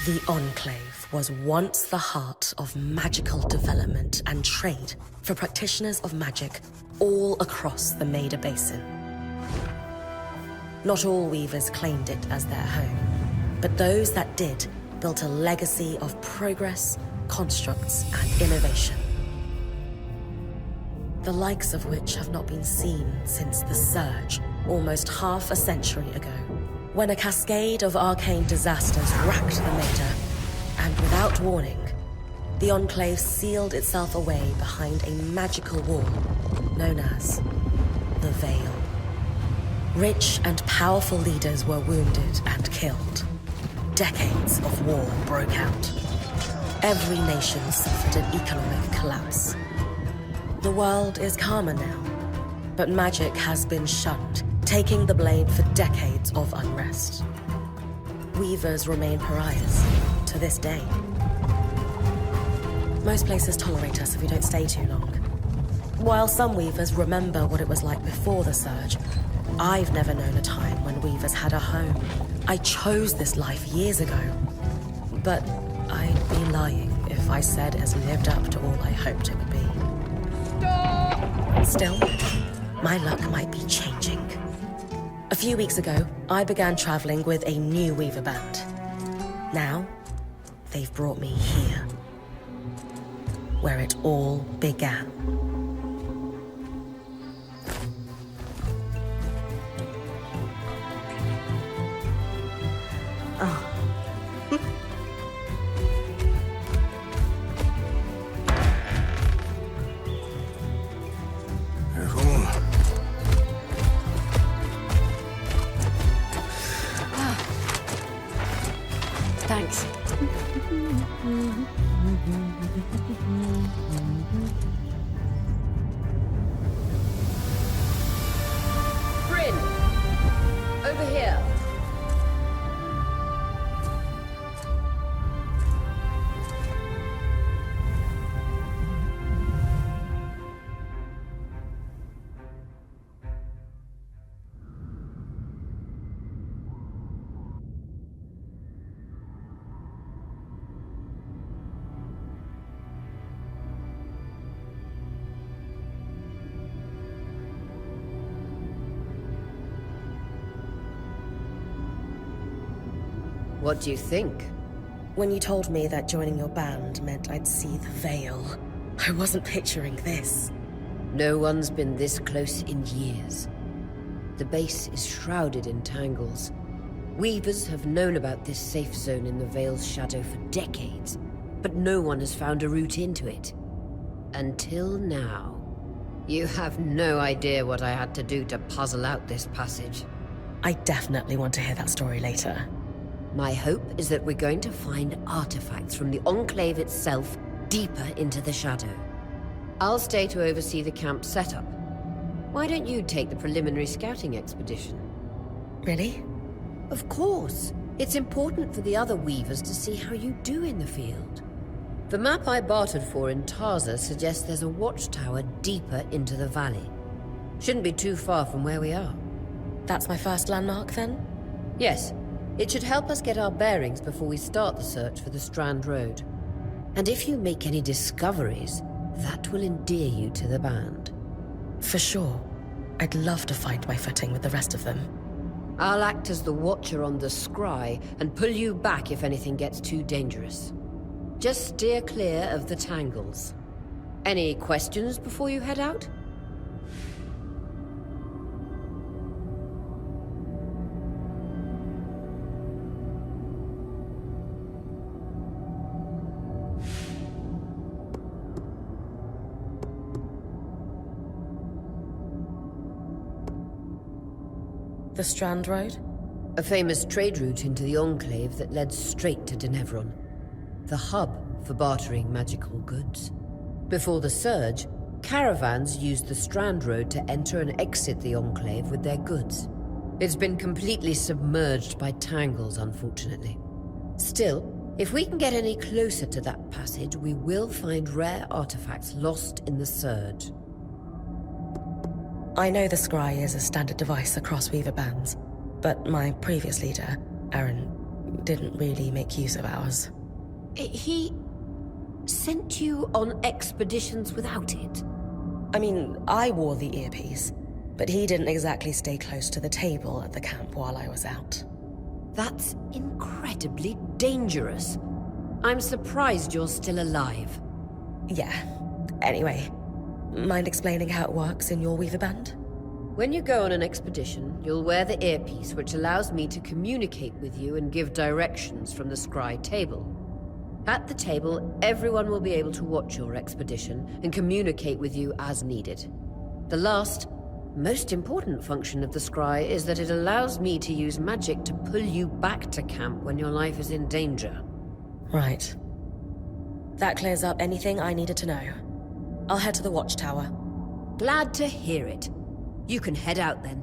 The Enclave was once the heart of magical development and trade for practitioners of magic all across the Maida Basin. Not all weavers claimed it as their home, but those that did built a legacy of progress, constructs, and innovation. The likes of which have not been seen since the Surge, almost half a century ago, when a cascade of arcane disasters racked the Maida, and without warning, the Enclave sealed itself away behind a magical wall known as the Veil. Rich and powerful leaders were wounded and killed. Decades of war broke out. Every nation suffered an economic collapse. The world is calmer now, but magic has been shunned, taking the blame for decades of unrest. Weavers remain pariahs to this day. Most places tolerate us if we don't stay too long. While some weavers remember what it was like before the Surge, I've never known a time when weavers had a home. I chose this life years ago, but I'd be lying if I said it has lived up to all I hoped it would be. Still, my luck might be changing. A few weeks ago, I began traveling with a new weaver band. Now, they've brought me here, where it all began. Oh. Thanks. Bryn! Over here. What do you think? When you told me that joining your band meant I'd see the Veil, I wasn't picturing this. No one's been this close in years. The base is shrouded in tangles. Weavers have known about this safe zone in the Veil's shadow for decades, but no one has found a route into it. Until now. You have no idea what I had to do to puzzle out this passage. I definitely want to hear that story later. My hope is that we're going to find artifacts from the Enclave itself deeper into the shadow. I'll stay to oversee the camp setup. Why don't you take the preliminary scouting expedition? Really? Of course. It's important for the other weavers to see how you do in the field. The map I bartered for in Tarza suggests there's a watchtower deeper into the valley. Shouldn't be too far from where we are. That's my first landmark, then? Yes. It should help us get our bearings before we start the search for the Strand Road. And if you make any discoveries, that will endear you to the band. For sure. I'd love to find my footing with the rest of them. I'll act as the watcher on the scry and pull you back if anything gets too dangerous. Just steer clear of the tangles. Any questions before you head out? The Strand Road? A famous trade route into the Enclave that led straight to Denevron. The hub for bartering magical goods. Before the Surge, caravans used the Strand Road to enter and exit the Enclave with their goods. It's been completely submerged by tangles, unfortunately. Still, if we can get any closer to that passage, we will find rare artifacts lost in the Surge. I know the scry is a standard device across weaver bands, but my previous leader, Aaron, didn't really make use of ours. He sent you on expeditions without it? I mean, I wore the earpiece, but he didn't exactly stay close to the table at the camp while I was out. That's incredibly dangerous. I'm surprised you're still alive. Yeah. Anyway, mind explaining how it works in your Weaver Band? When you go on an expedition, you'll wear the earpiece, which allows me to communicate with you and give directions from the scry table. At the table, everyone will be able to watch your expedition and communicate with you as needed. The last, most important function of the scry is that it allows me to use magic to pull you back to camp when your life is in danger. Right. That clears up anything I needed to know. I'll head to the watchtower. Glad to hear it. You can head out then.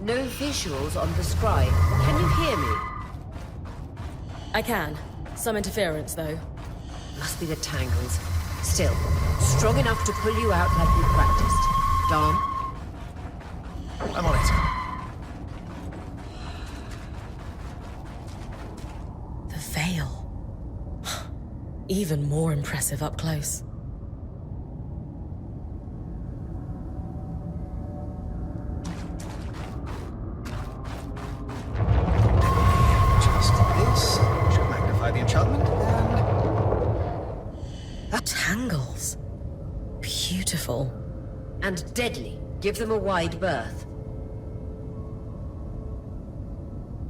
No visuals on the scry. Can you hear me? I can. Some interference, though. Must be the tangles. Still, strong enough to pull you out like we practiced. Dom? I'm on it. The veil. Even more impressive up close. Just this should magnify the enchantment, and Tangles. Beautiful. And deadly. Give them a wide berth.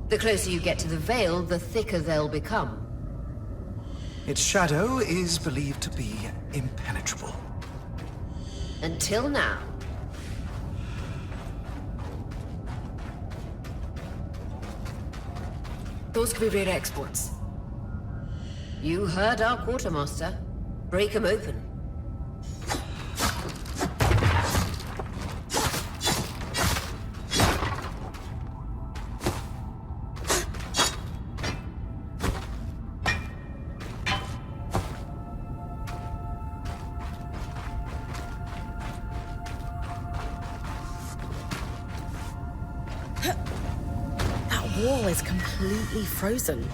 The closer you get to the veil, the thicker they'll become. its shadow is believed to be impenetrable. Until now. Those could be rare exports. You heard our quartermaster. Break 'em open. That wall is completely frozen.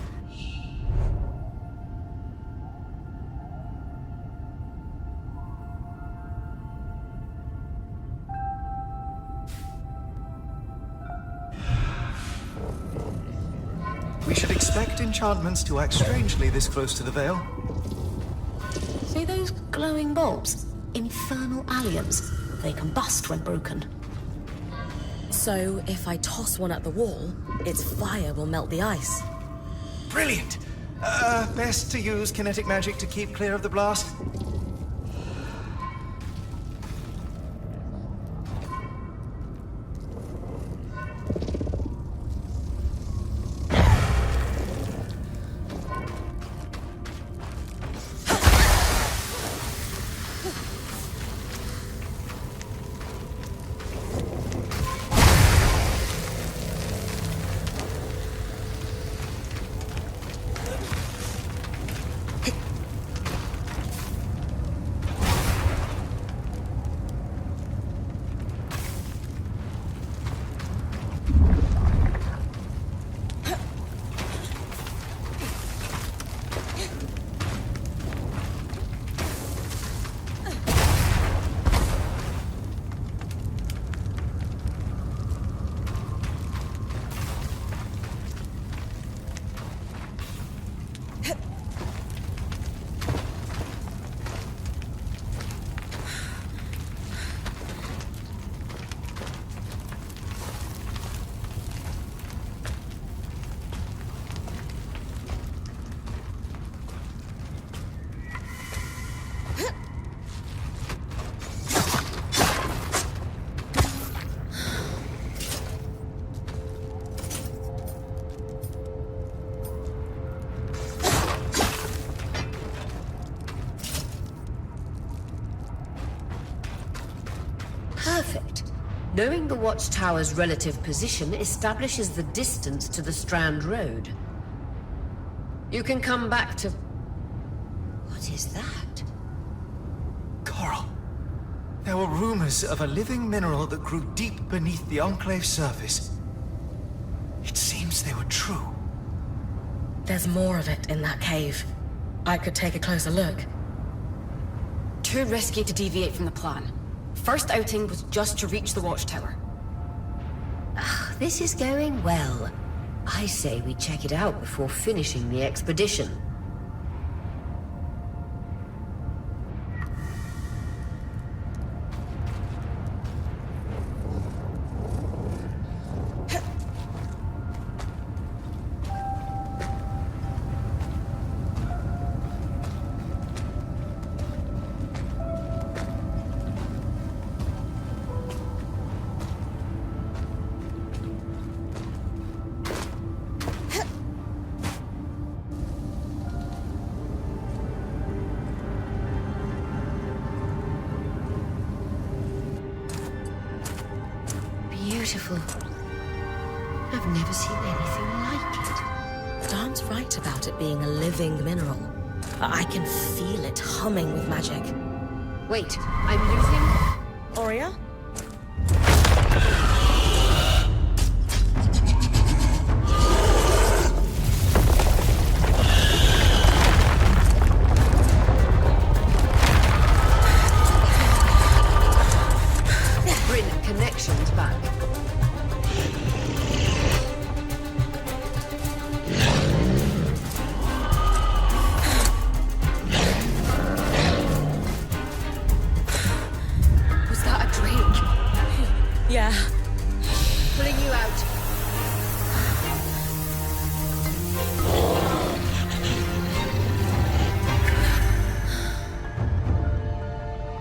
We should expect enchantments to act strangely this close to the veil. See those glowing bulbs? Infernal alliums. They combust when broken. So, if I toss one at the wall, its fire will melt the ice. Brilliant! Best to use kinetic magic to keep clear of the blast. Perfect. Knowing the watchtower's relative position establishes the distance to the Strand Road. You can come back to... What is that? Coral. There were rumors of a living mineral that grew deep beneath the Enclave's surface. It seems they were true. There's more of it in that cave. I could take a closer look. Too risky to deviate from the plan. First outing was just to reach the watchtower. This is going well. I say we check it out before finishing the expedition. Beautiful. I've never seen anything like it. Darn's right about it being a living mineral. I can feel it humming with magic. Wait, I'm losing... Aurea? Bring connections back. Was that a drake? Yeah. Pulling you out.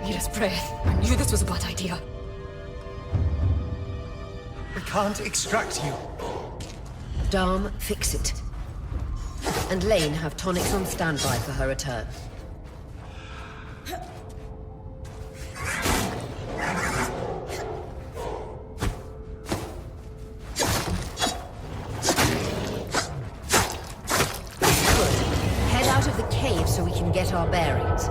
Need his breath. I knew this was a bad idea. We can't extract you. Darm, fix it. And Lane have tonics on standby for her return. Good. Head out of the cave so we can get our bearings.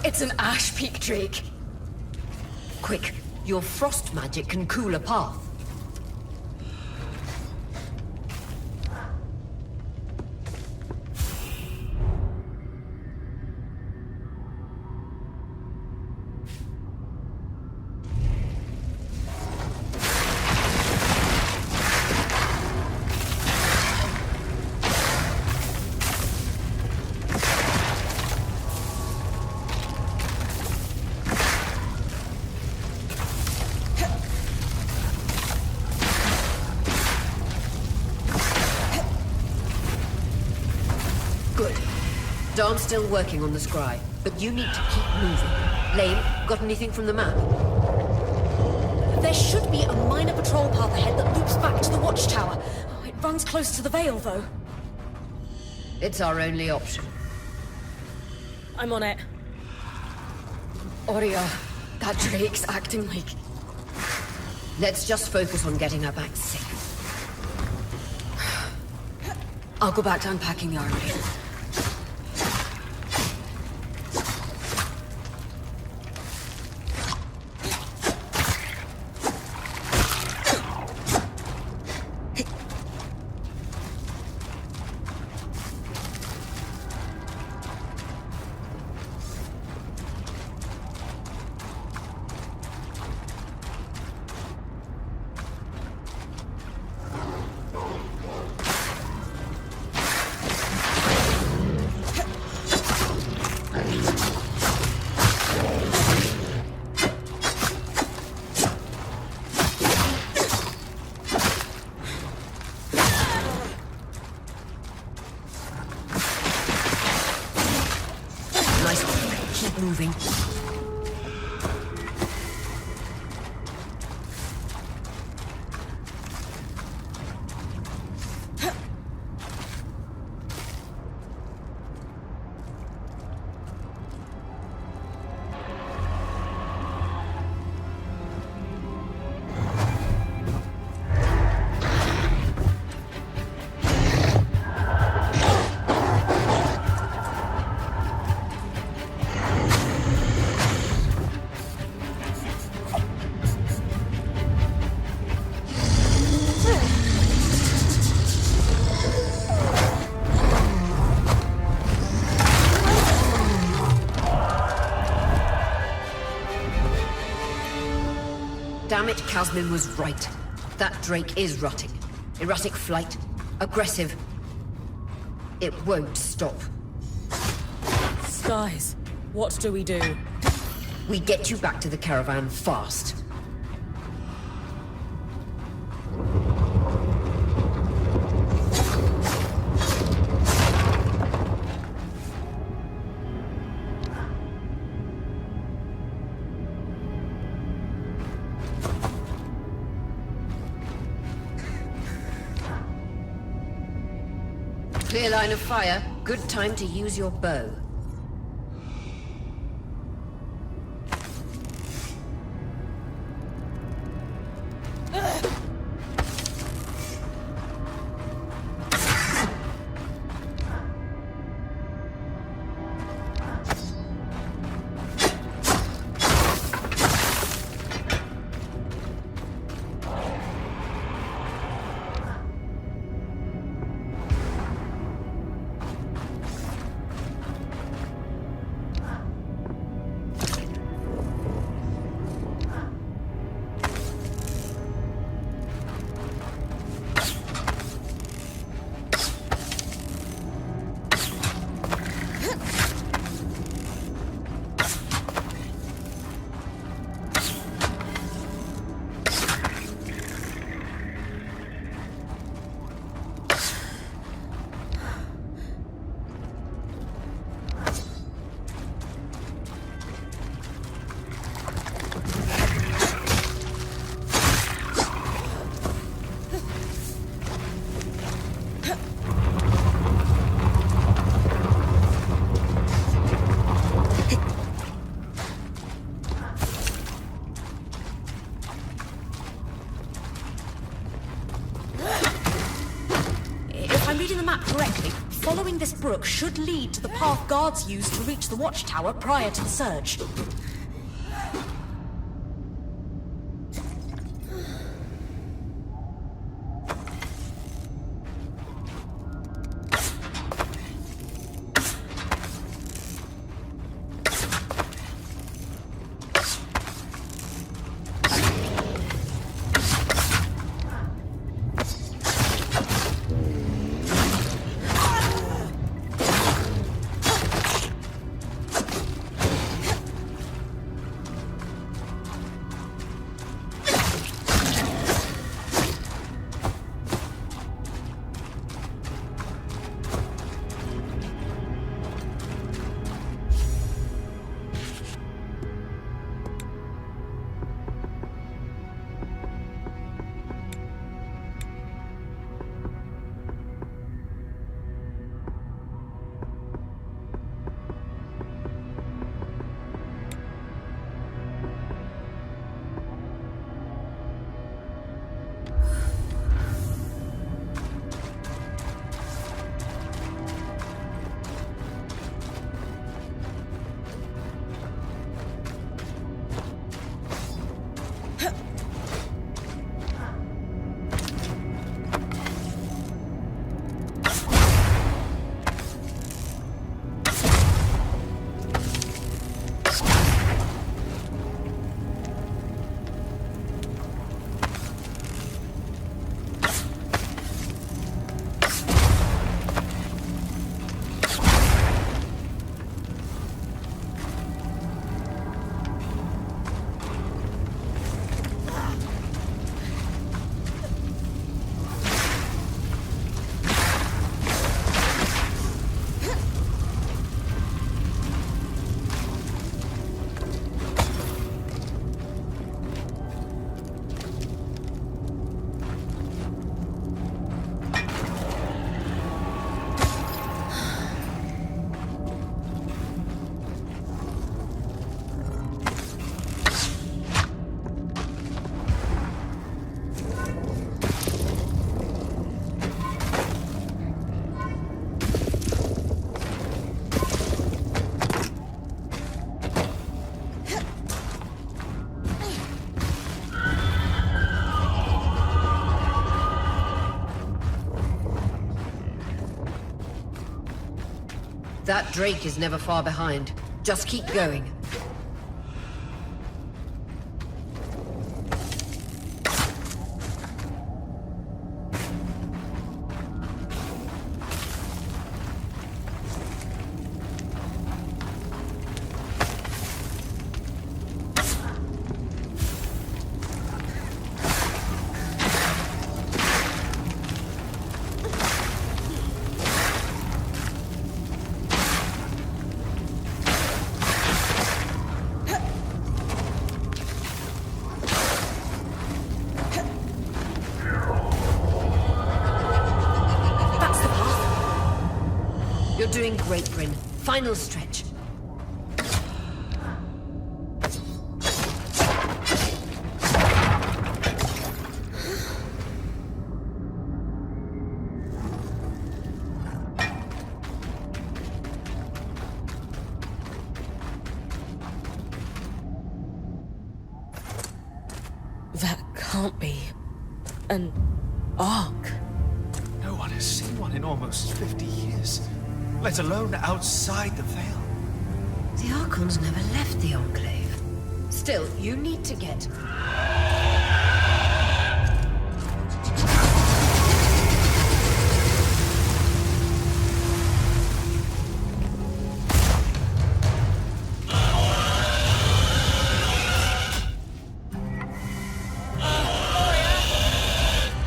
It's an ash peak drake. Quick, your frost magic can cool a path. I'm still working on the scry, but you need to keep moving. Lane, got anything from the map? There should be a minor patrol path ahead that loops back to the watchtower. Oh, it runs close to the Vale, though. It's our only option. I'm on it. Oria, that Drake's acting like... Let's just focus on getting her back safe. I'll go back to unpacking the armory. Nice work. Keep moving. Damn it, Casmin was right. That Drake is rotting. Erratic flight. Aggressive. It won't stop. Skies, what do we do? We get you back to the caravan fast. Clear line of fire. Good time to use your bow. Correctly, following this brook should lead to the path guards used to reach the watchtower prior to the surge. That Drake is never far behind. Just keep going. You're doing great, Bryn. Final stretch. That can't be an ark. No one has seen one in almost 50 years, let alone outside the Veil. The Archons never left the Enclave. Still, you need to get...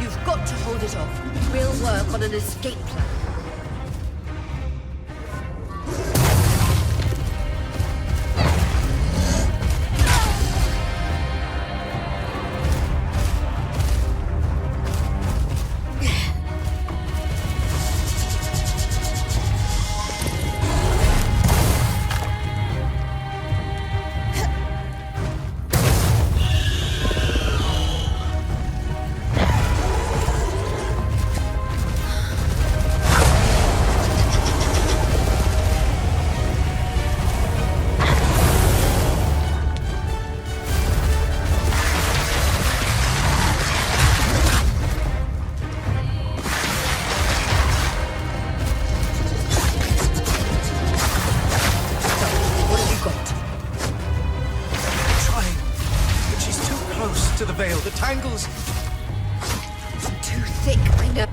You've got to hold it off. We'll work on an escape plan. To the Veil, the tangles. Too thick, I know.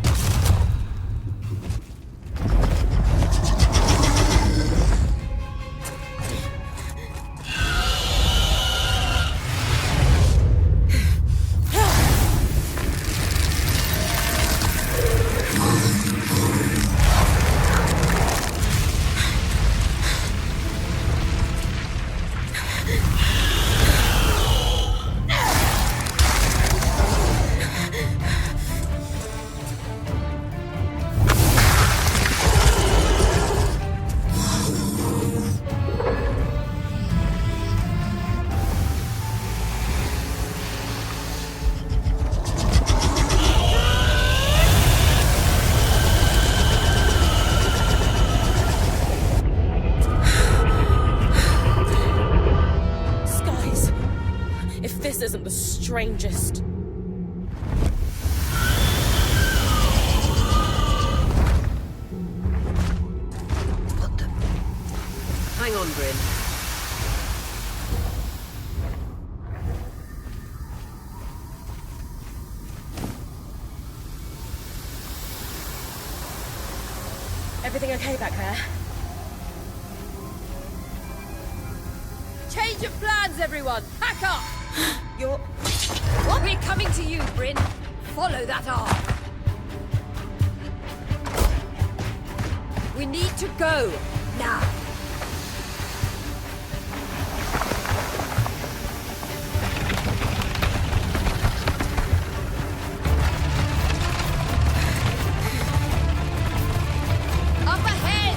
This isn't the strangest. What the... Hang on, Bryn. Everything okay back there? Change of plans, everyone! Pack up! You're... What? We're coming to you, Bryn. Follow that arc. We need to go. Now. Up ahead!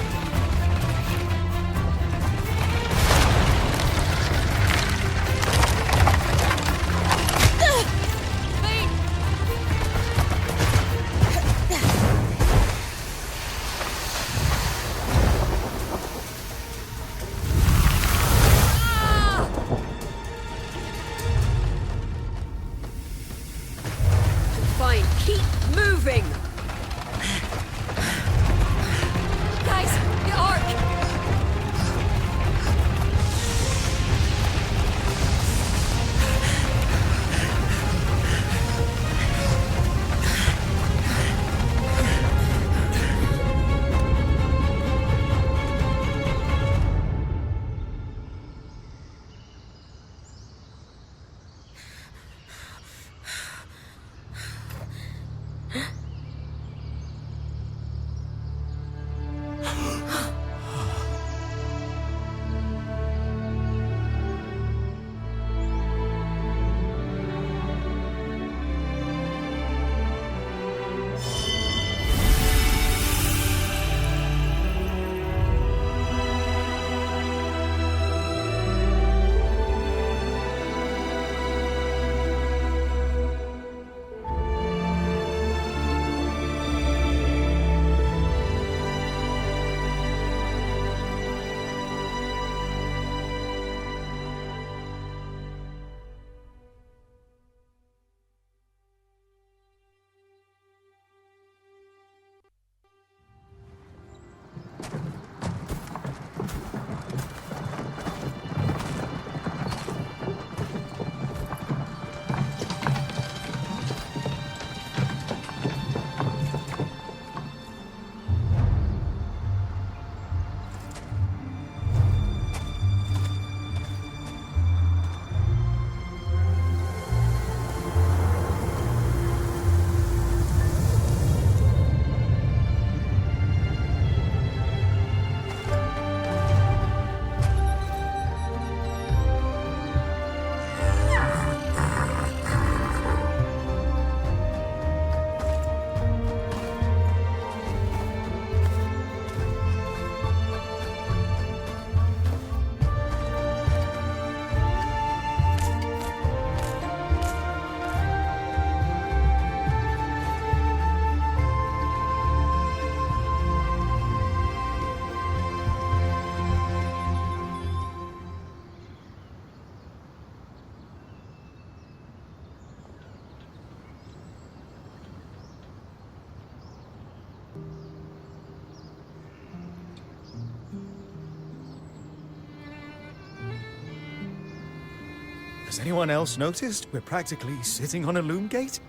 Has anyone else noticed we're practically sitting on a loom gate?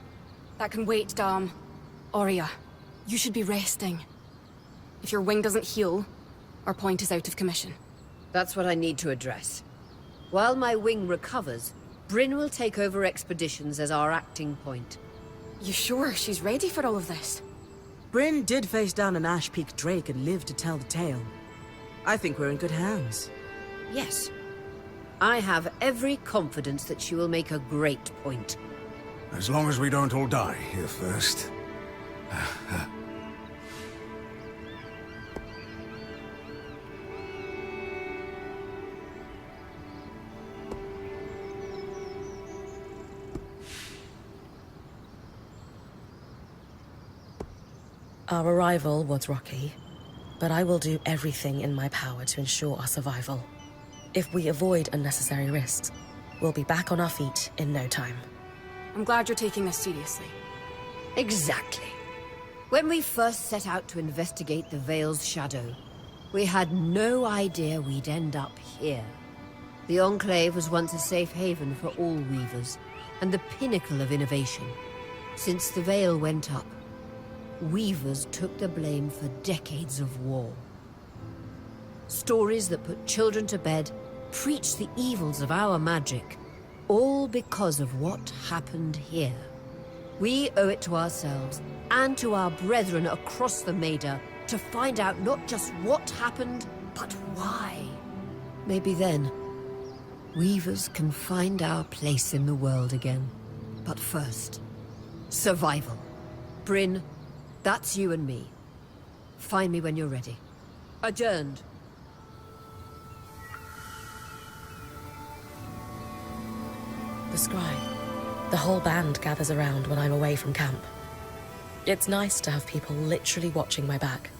That can wait, Dom. Aurea, you should be resting. If your wing doesn't heal, our point is out of commission. That's what I need to address. While my wing recovers, Bryn will take over expeditions as our acting point. You sure she's ready for all of this? Bryn did face down an Ash Peak Drake and lived to tell the tale. I think we're in good hands. Yes. I have every confidence that she will make a great point. As long as we don't all die here first. Our arrival was rocky, but I will do everything in my power to ensure our survival. If we avoid unnecessary risks, we'll be back on our feet in no time. I'm glad you're taking this seriously. Exactly. When we first set out to investigate the Veil's shadow, we had no idea we'd end up here. The Enclave was once a safe haven for all weavers, and the pinnacle of innovation. Since the Veil went up, weavers took the blame for decades of war. Stories that put children to bed preached the evils of our magic, all because of what happened here. We owe it to ourselves and to our brethren across the Maida to find out not just what happened, but why. Maybe then, weavers can find our place in the world again. But first, survival. Bryn, that's you and me. Find me when you're ready. Adjourned. The scribe. The whole band gathers around when I'm away from camp. It's nice to have people literally watching my back.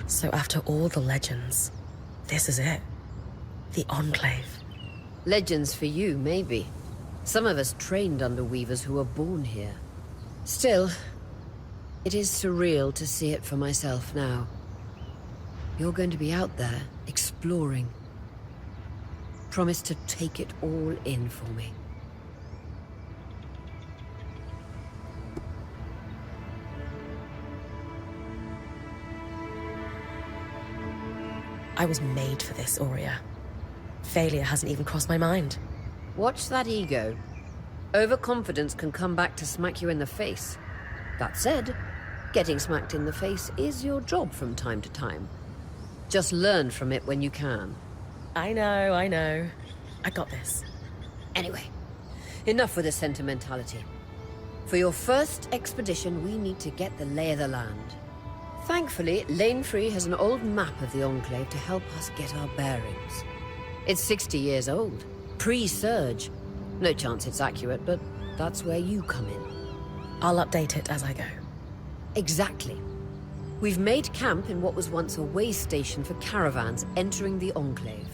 So after all the legends, this is it. The Enclave. Legends for you, maybe. Some of us trained under weavers who were born here. Still, it is surreal to see it for myself now. You're going to be out there, exploring. Promise to take it all in for me. I was made for this, Aurea. Failure hasn't even crossed my mind. Watch that ego. Overconfidence can come back to smack you in the face. That said, getting smacked in the face is your job from time to time. Just learn from it when you can. I know. I got this. Anyway, enough with the sentimentality. For your first expedition, we need to get the lay of the land. Thankfully, Lane Free has an old map of the Enclave to help us get our bearings. It's 60 years old, pre-Surge. No chance it's accurate, but that's where you come in. I'll update it as I go. Exactly. We've made camp in what was once a way station for caravans entering the Enclave.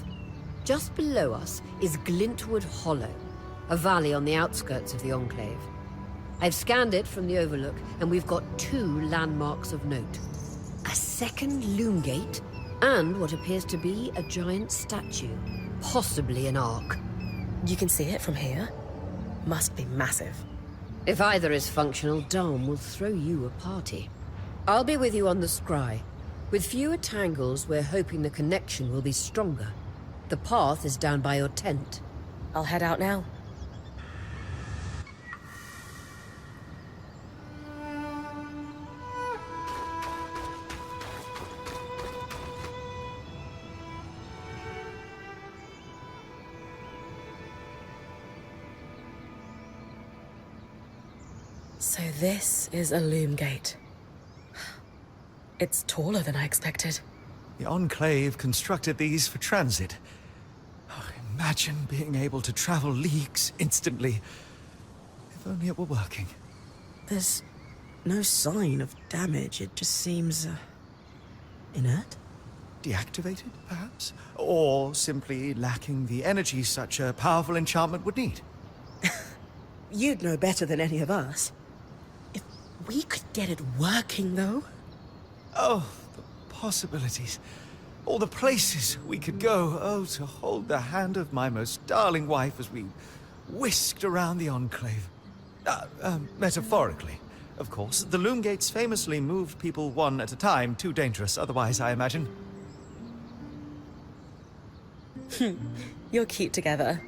Just below us is Glintwood Hollow, a valley on the outskirts of the Enclave. I've scanned it from the overlook, and we've got 2 landmarks of note. A second loom gate, and what appears to be a giant statue, possibly an ark. You can see it from here? Must be massive. If either is functional, Dom will throw you a party. I'll be with you on the scry. With fewer tangles, we're hoping the connection will be stronger. The path is down by your tent. I'll head out now. So this is a loom gate. It's taller than I expected. The Enclave constructed these for transit. Oh, imagine being able to travel leagues instantly. If only it were working. There's no sign of damage. It just seems, inert? Deactivated, perhaps? Or simply lacking the energy such a powerful enchantment would need. You'd know better than any of us. If we could get it working, though. Oh, the possibilities. All the places we could go. Oh, to hold the hand of my most darling wife as we whisked around the Enclave. Metaphorically, of course. The Loom Gates famously moved people one at a time. Too dangerous otherwise, I imagine. You're cute together.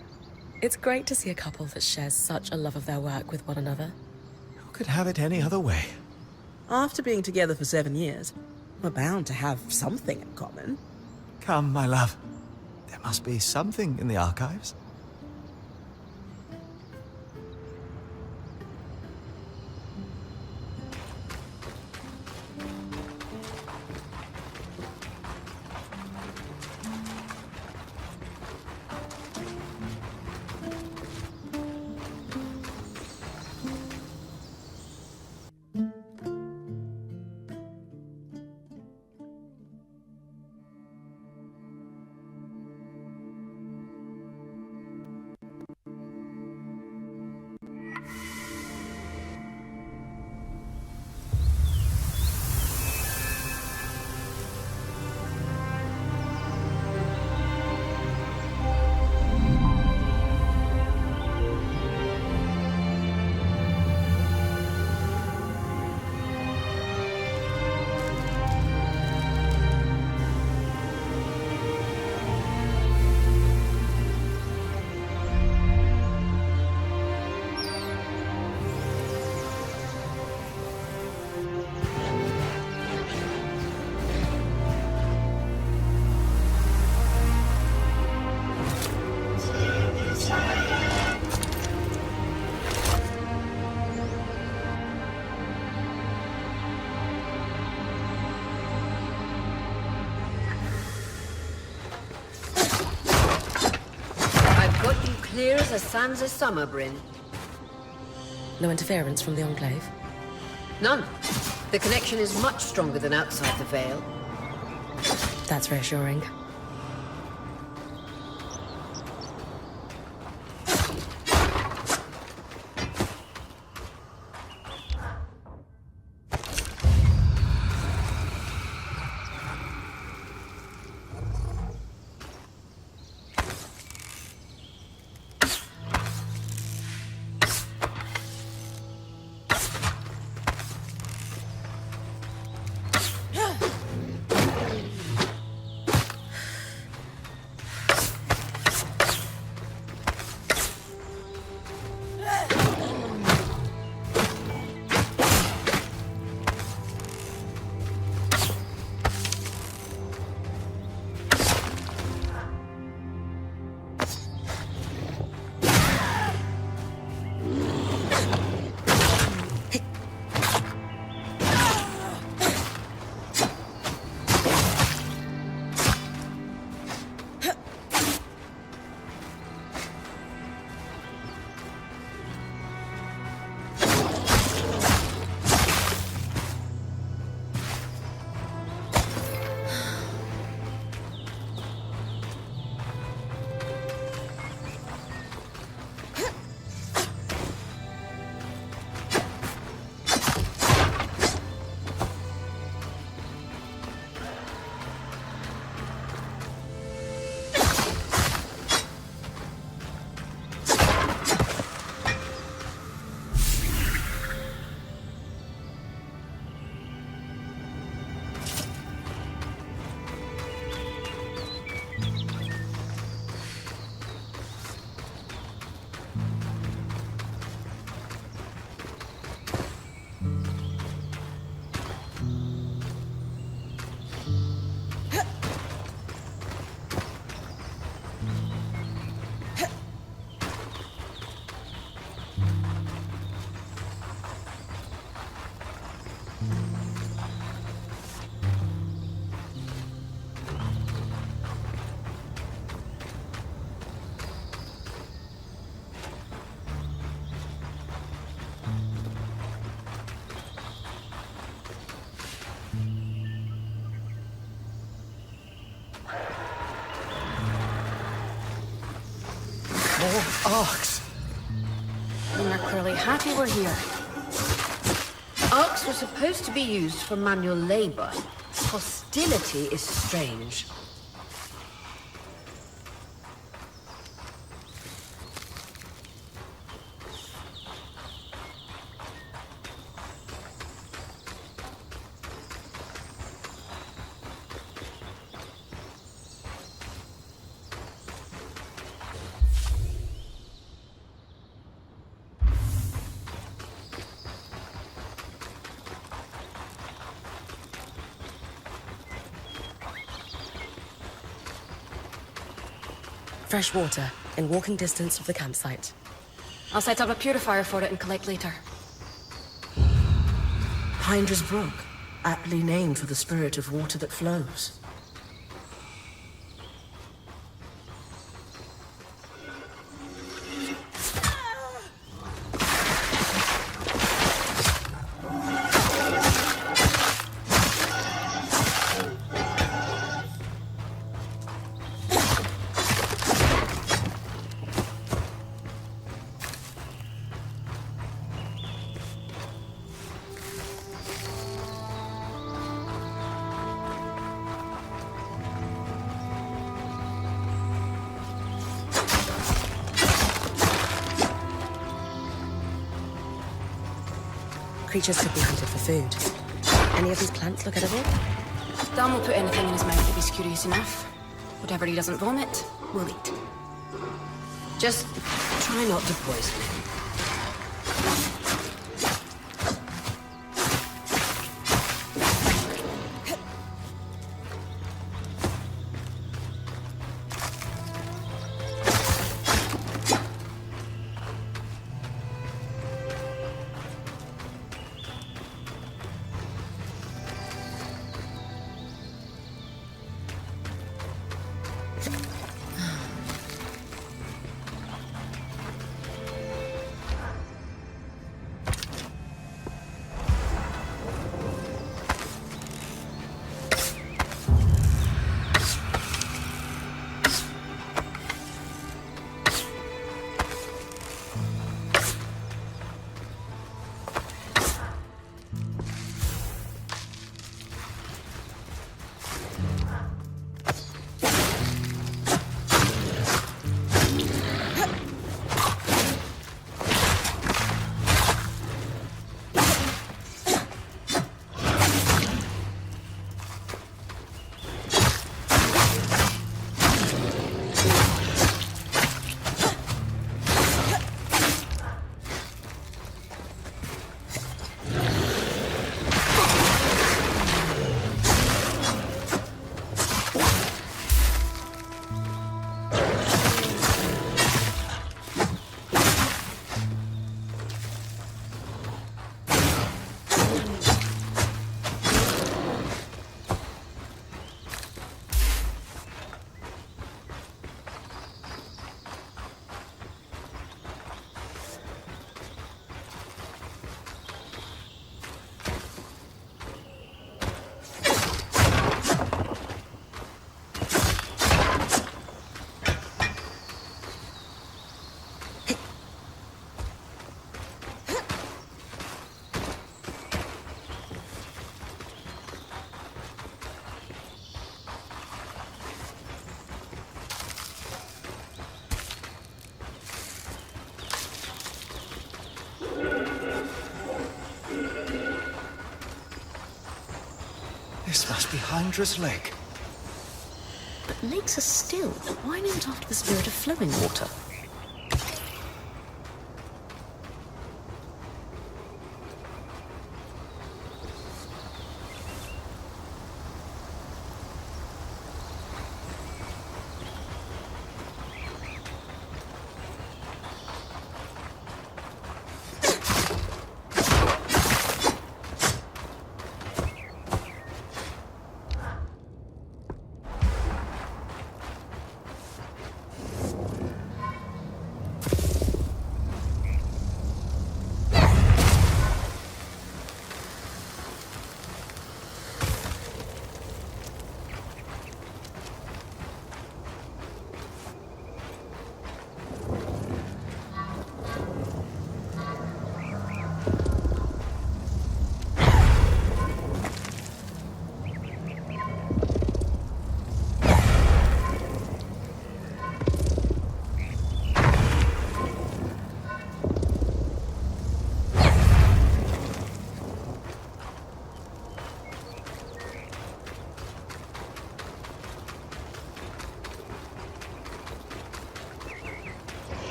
It's great to see a couple that shares such a love of their work with one another. Who could have it any other way? After being together for 7 years, we're bound to have something in common. Come, my love. There must be something in the archives. Clear as a sands of summer, Bryn. No interference from the Enclave? None. The connection is much stronger than outside the Veil. That's reassuring. arcs. And they're clearly happy we're here. Arcs were supposed to be used for manual labor. Hostility is strange. Fresh water, in walking distance of the campsite. I'll set up a purifier for it and collect later. Hindra's Brook, aptly named for the spirit of water that flows. Creatures could be hunted for food. Any of these plants look edible? Dan will put anything in his mouth if he's curious enough. Whatever he doesn't vomit, we'll eat. Just try not to poison him. This must be Hindra's lake. But lakes are still. Why named after the spirit of flowing water?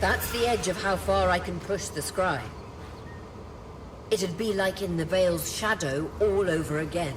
That's the edge of how far I can push the scry. It'd be like in the Veil's shadow all over again.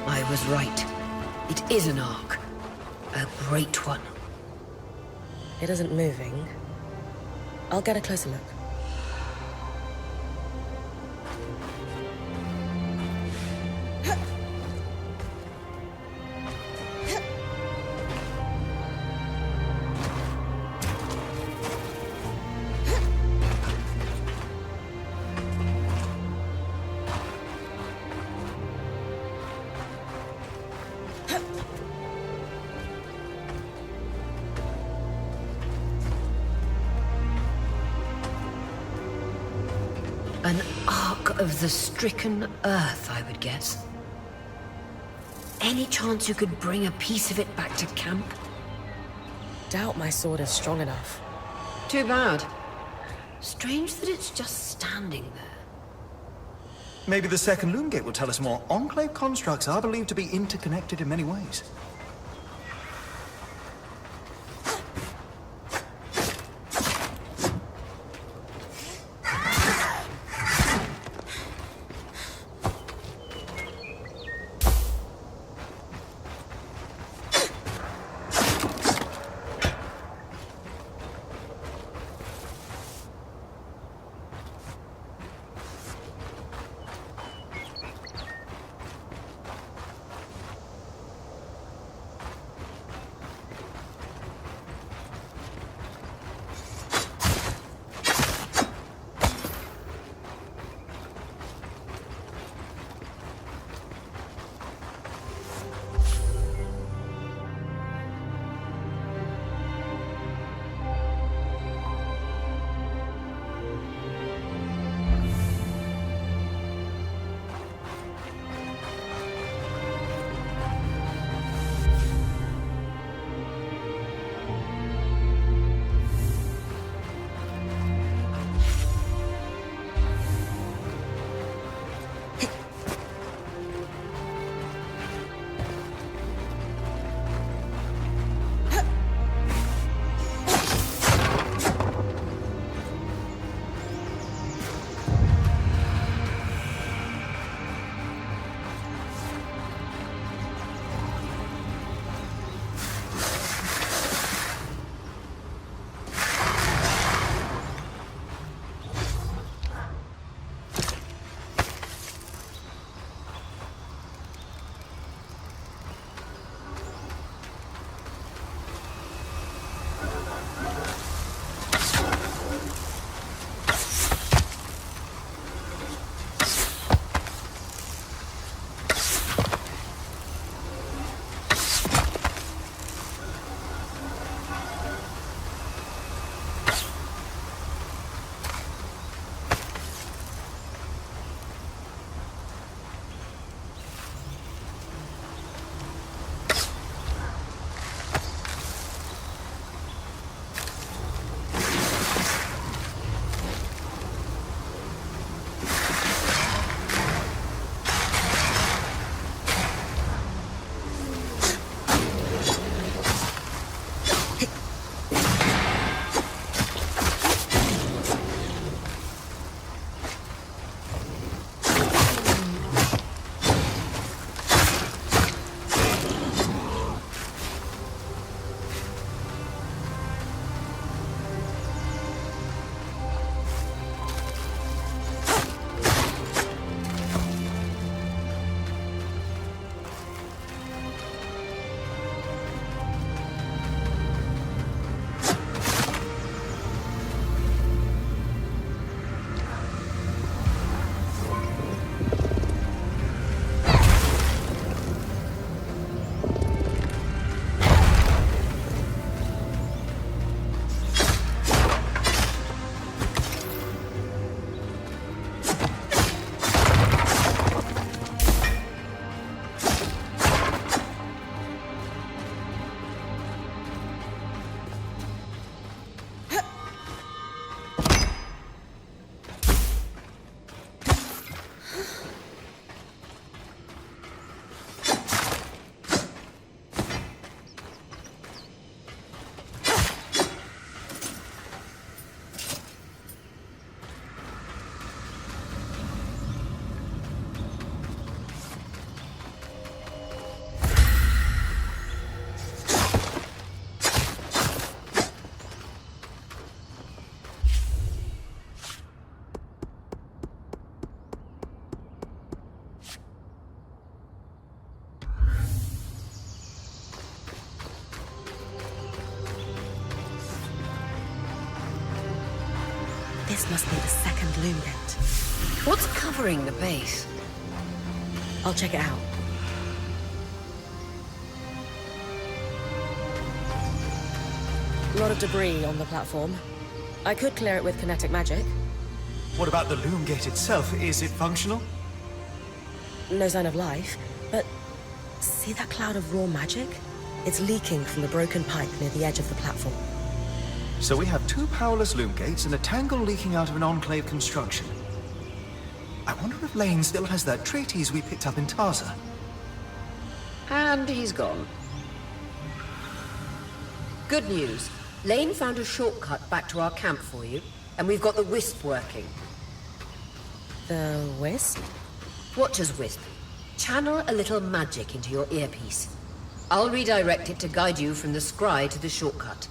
I was right. It is an arc. A great one. It isn't moving. I'll get a closer look. An arc of the stricken earth, I would guess. Any chance you could bring a piece of it back to camp? Doubt my sword is strong enough. Too bad. Strange that it's just standing there. Maybe the second loom gate will tell us more. Enclave constructs are believed to be interconnected in many ways. This must be the second loom gate. What's covering the base? I'll check it out. A lot of debris on the platform. I could clear it with kinetic magic. What about the loom gate itself? Is it functional? No sign of life, but see that cloud of raw magic? It's leaking from the broken pipe near the edge of the platform. So we have two powerless loom gates and a tangle leaking out of an enclave construction. I wonder if Lane still has that treatise we picked up in Taza. And he's gone. Good news. Lane found a shortcut back to our camp for you, and we've got the wisp working. The wisp? Watcher's wisp. Channel a little magic into your earpiece. I'll redirect it to guide you from the scry to the shortcut.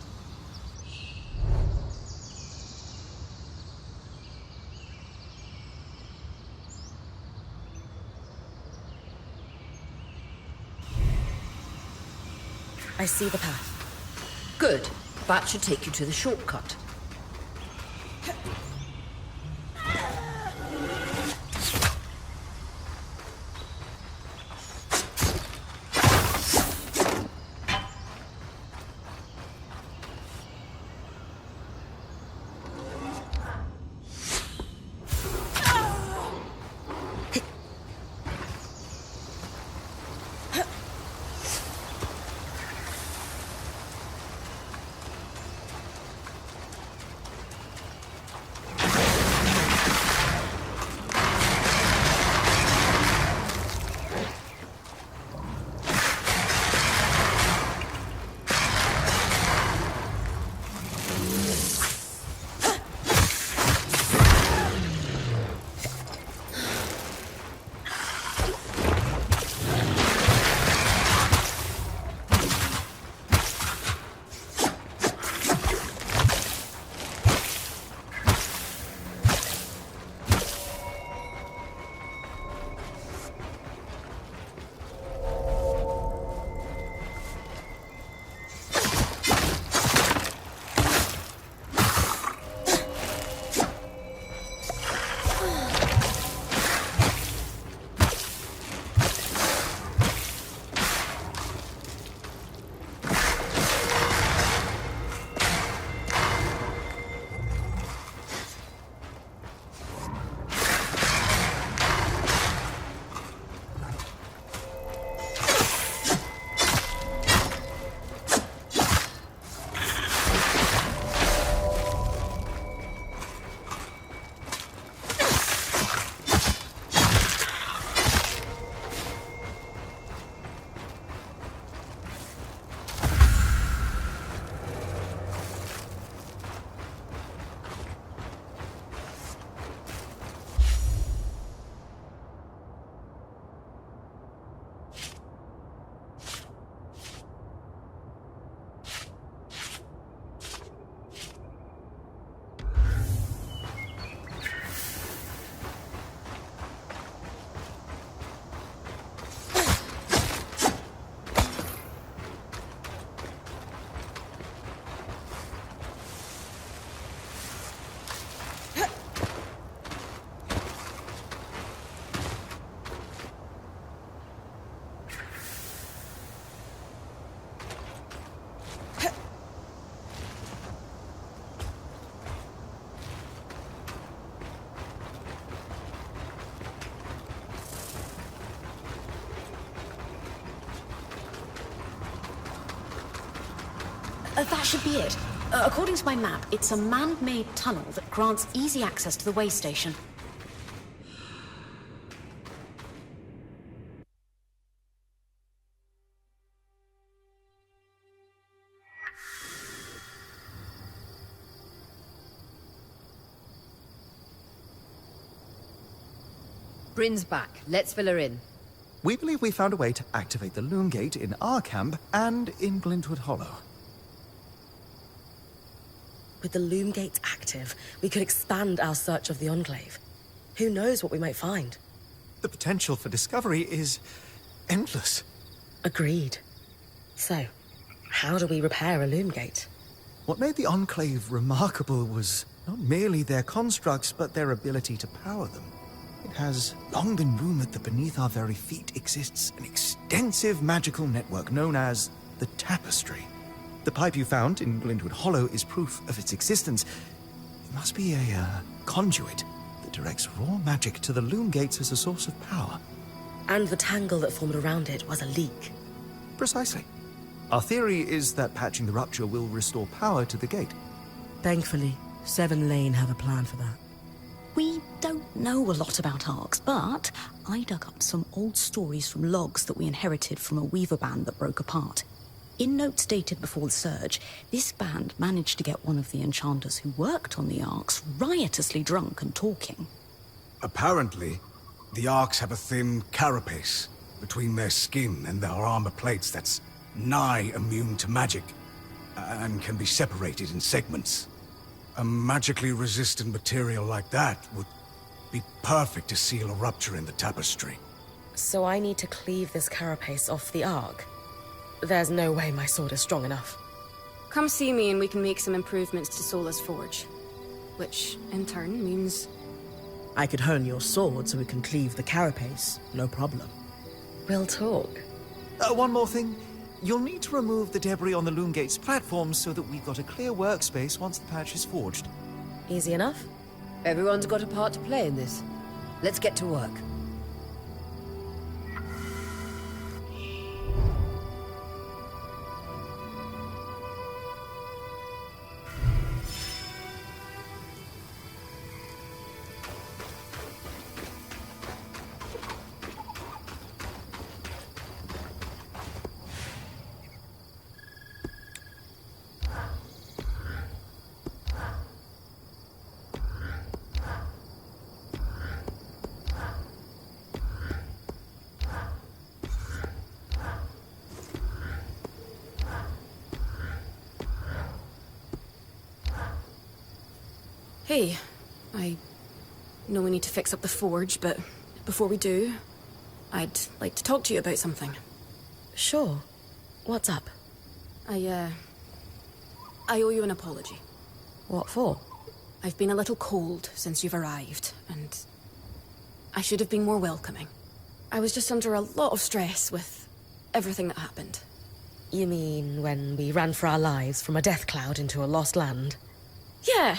I see the path. Good. That should take you to the shortcut. That should be it. According to my map, it's a man-made tunnel that grants easy access to the way station. Bryn's back. Let's fill her in. We believe we found a way to activate the loom gate in our camp and in Glintwood Hollow. With the loom gates active, we could expand our search of the Enclave. Who knows what we might find? The potential for discovery is endless. Agreed. So, how do we repair a loom gate? What made the Enclave remarkable was Not merely their constructs, but their ability to power them. It has long been rumored that beneath our very feet exists an extensive magical network known as the Tapestry. The pipe you found in Glintwood Hollow is proof of its existence. It must be a conduit that directs raw magic to the loom gates as a source of power. And the tangle that formed around it was a leak. Precisely. Our theory is that patching the rupture will restore power to the gate. Thankfully, Seven Lane have a plan for that. We don't know a lot about arcs, but I dug up some old stories from logs that we inherited from a weaver band that broke apart. In notes dated before the Surge, this band managed to get one of the enchanters who worked on the arcs riotously drunk and talking. Apparently, the Arks have a thin carapace between their skin and their armor plates that's nigh immune to magic, and can be separated in segments. A magically resistant material like that would be perfect to seal a rupture in the tapestry. So I need to cleave this carapace off the arc? There's no way my sword is strong enough. Come see me and we can make some improvements to Sola's forge. Which, in turn, means... I could hone your sword so we can cleave the carapace, no problem. We'll talk. One more thing. You'll need to remove the debris on the loom gate's platform so that we've got a clear workspace once the patch is forged. Easy enough? Everyone's got a part to play in this. Let's get to work. Hey, I know we need to fix up the forge, but before we do, I'd like to talk to you about something. Sure. What's up? I owe you an apology. What for? I've been a little cold since you've arrived, and I should have been more welcoming. I was just under a lot of stress with everything that happened. You mean when we ran for our lives from a death cloud into a lost land? Yeah,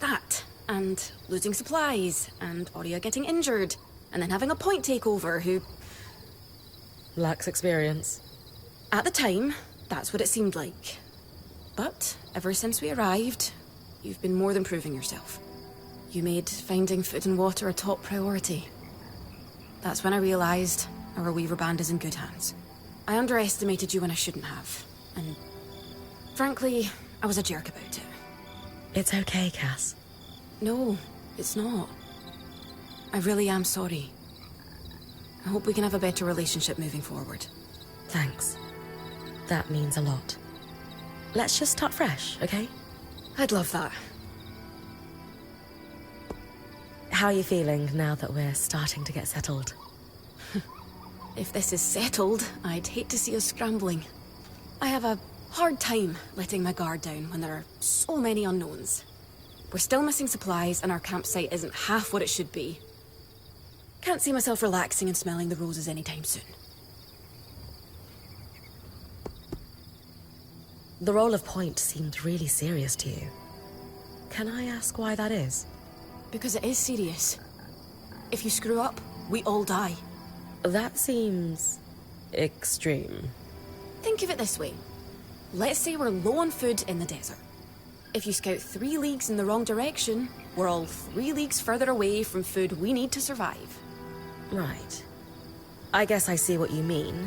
that. And losing supplies, and Aurea getting injured, and then having a point takeover who... Lacks experience. At the time, that's what it seemed like. But ever since we arrived, you've been more than proving yourself. You made finding food and water a top priority. That's when I realized our Weaver Band is in good hands. I underestimated you when I shouldn't have, and frankly, I was a jerk about it. It's okay, Cass. No, it's not. I really am sorry. I hope we can have a better relationship moving forward. Thanks. That means a lot. Let's just start fresh, okay? I'd love that. How are you feeling now that we're starting to get settled? If this is settled, I'd hate to see us scrambling. I have a hard time letting my guard down when there are so many unknowns. We're still missing supplies and our campsite isn't half what it should be. Can't see myself relaxing and smelling the roses anytime soon. The role of point seemed really serious to you. Can I ask why that is? Because it is serious. If you screw up, we all die. That seems... extreme. Think of it this way. Let's say we're low on food in the desert. If you scout 3 leagues in the wrong direction, we're all 3 leagues further away from food we need to survive. Right. I guess I see what you mean.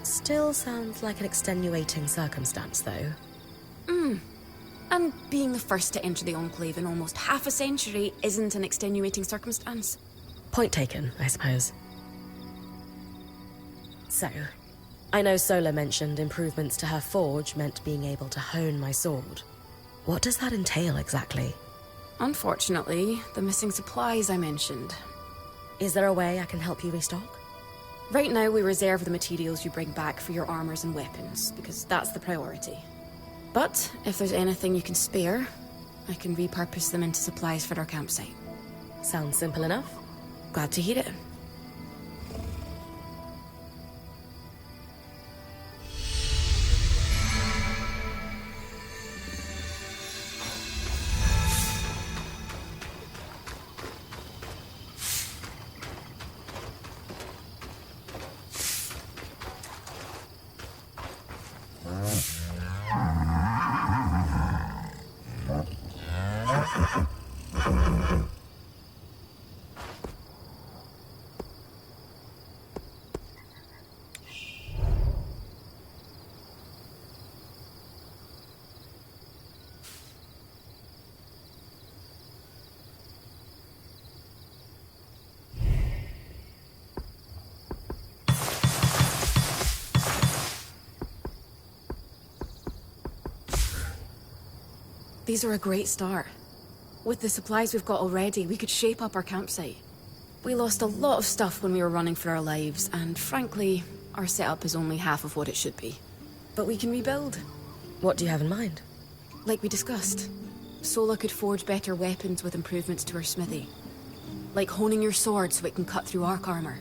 Still sounds like an extenuating circumstance, though. And being the first to enter the Enclave in almost half a century isn't an extenuating circumstance. Point taken, I suppose. So, I know Sola mentioned improvements to her forge meant being able to hone my sword. What does that entail exactly? Unfortunately, the missing supplies I mentioned. Is there a way I can help you restock? Right now, we reserve the materials you bring back for your armors and weapons, because that's the priority. But if there's anything you can spare, I can repurpose them into supplies for our campsite. Sounds simple enough. Glad to hear it. These are a great start. With the supplies we've got already, we could shape up our campsite. We lost a lot of stuff when we were running for our lives, and frankly, our setup is only half of what it should be. But we can rebuild. What do you have in mind? Like we discussed, Sola could forge better weapons with improvements to her smithy. Like honing your sword so it can cut through arc armor.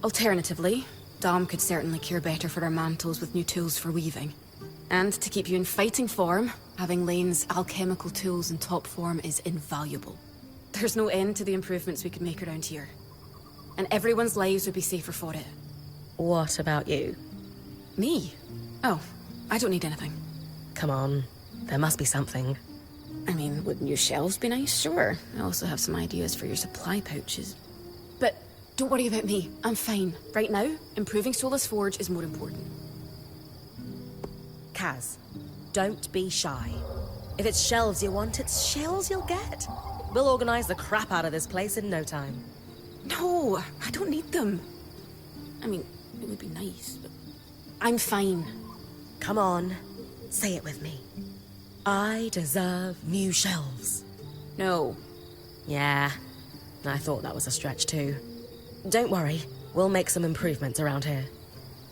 Alternatively, Dom could certainly cure better for our mantles with new tools for weaving. And to keep you in fighting form, having Lane's alchemical tools in top form is invaluable. There's no end to the improvements we could make around here. And everyone's lives would be safer for it. What about you? Me? Oh, I don't need anything. Come on, there must be something. I mean, would new shelves be nice? Sure. I also have some ideas for your supply pouches. But don't worry about me. I'm fine. Right now, improving Sola's forge is more important. Kaz, don't be shy. If it's shelves you want, it's shells you'll get. We'll organize the crap out of this place in no time. No, I don't need them. I mean, it would be nice, but I'm fine. Come on, say it with me. I deserve new shelves. No. Yeah, I thought that was a stretch too. Don't worry, we'll make some improvements around here.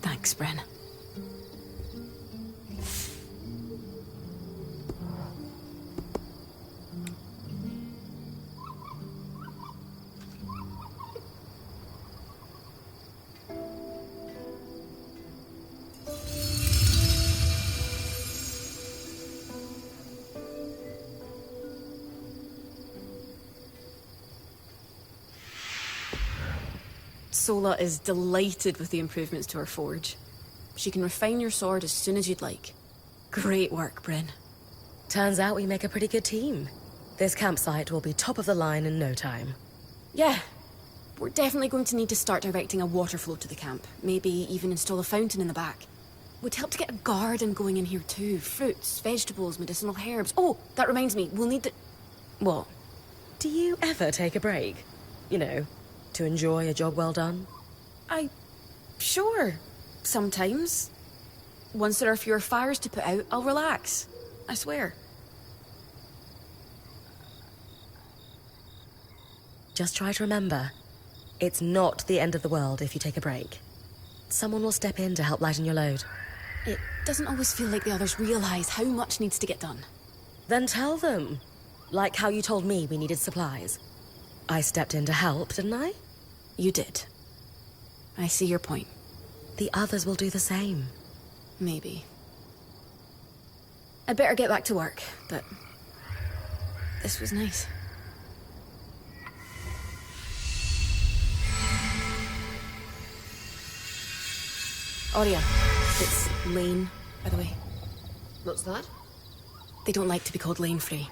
Thanks, Bren. Sola is delighted with the improvements to her forge. She can refine your sword as soon as you'd like. Great work, Bryn. Turns out we make a pretty good team. This campsite will be top of the line in no time. Yeah. We're definitely going to need to start directing a water flow to the camp. Maybe even install a fountain in the back. Would help to get a garden going in here too. Fruits, vegetables, medicinal herbs. Oh, that reminds me, we'll need the... What? Do you ever take a break? You know, to enjoy a job well done? Sure. Sometimes. Once there are fewer fires to put out, I'll relax. I swear. Just try to remember, it's not the end of the world if you take a break. Someone will step in to help lighten your load. It doesn't always feel like the others realize how much needs to get done. Then tell them. Like how you told me we needed supplies. I stepped in to help, didn't I? You did. I see your point. The others will do the same. Maybe. I'd better get back to work, but... this was nice. Aurea, it's Lane, by the way. What's that? They don't like to be called Lane Frey.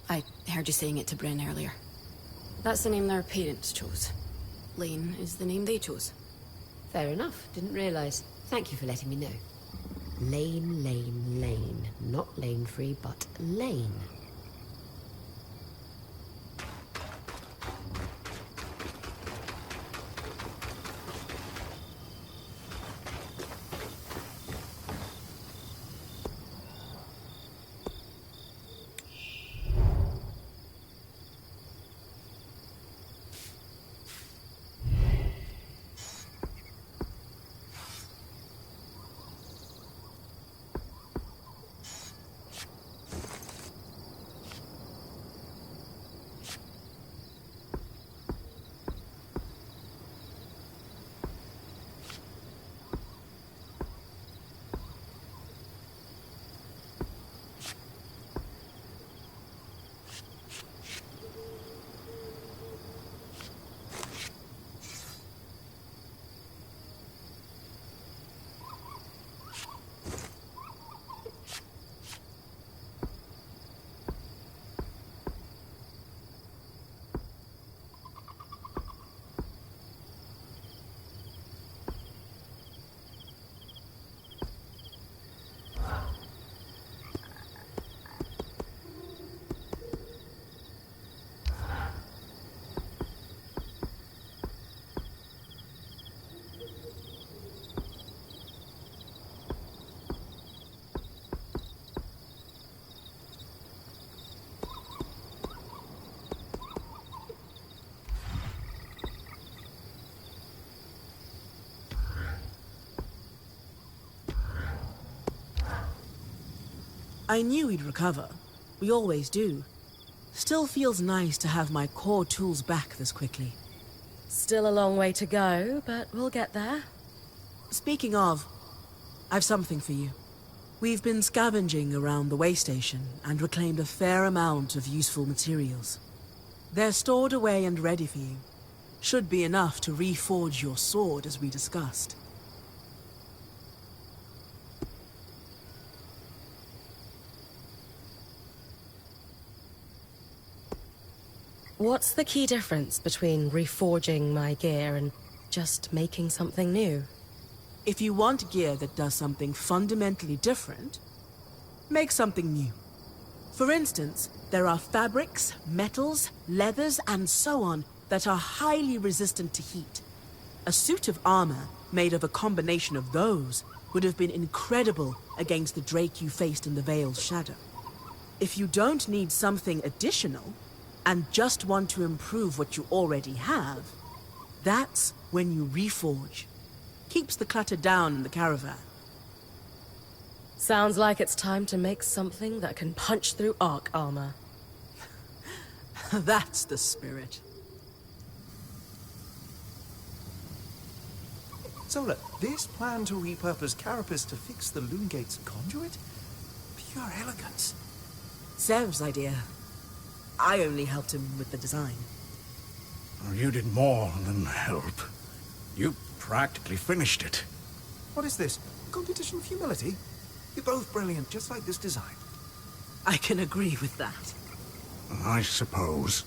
I heard you saying it to Bren earlier. That's the name their parents chose. Lane is the name they chose. Fair enough. Didn't realise. Thank you for letting me know. Lane, Lane, Lane. Not Lane Free, but Lane. I knew we'd recover. We always do. Still feels nice to have my core tools back this quickly. Still a long way to go, but we'll get there. Speaking of, I've something for you. We've been scavenging around the way station and reclaimed a fair amount of useful materials. They're stored away and ready for you. Should be enough to reforge your sword as we discussed. What's the key difference between reforging my gear and just making something new? If you want gear that does something fundamentally different, make something new. For instance, there are fabrics, metals, leathers, and so on that are highly resistant to heat. A suit of armor made of a combination of those would have been incredible against the Drake you faced in the Veil's shadow. If you don't need something additional, and just want to improve what you already have, that's when you reforge. Keeps the clutter down in the caravan. Sounds like it's time to make something that can punch through arc armor. That's the spirit. Zola, this plan to repurpose Carapace to fix the Loongate's conduit? Pure elegance. Sev's idea. I only helped him with the design. You did more than help. You practically finished it. What is this? Competition of humility? You're both brilliant, just like this design. I can agree with that. I suppose.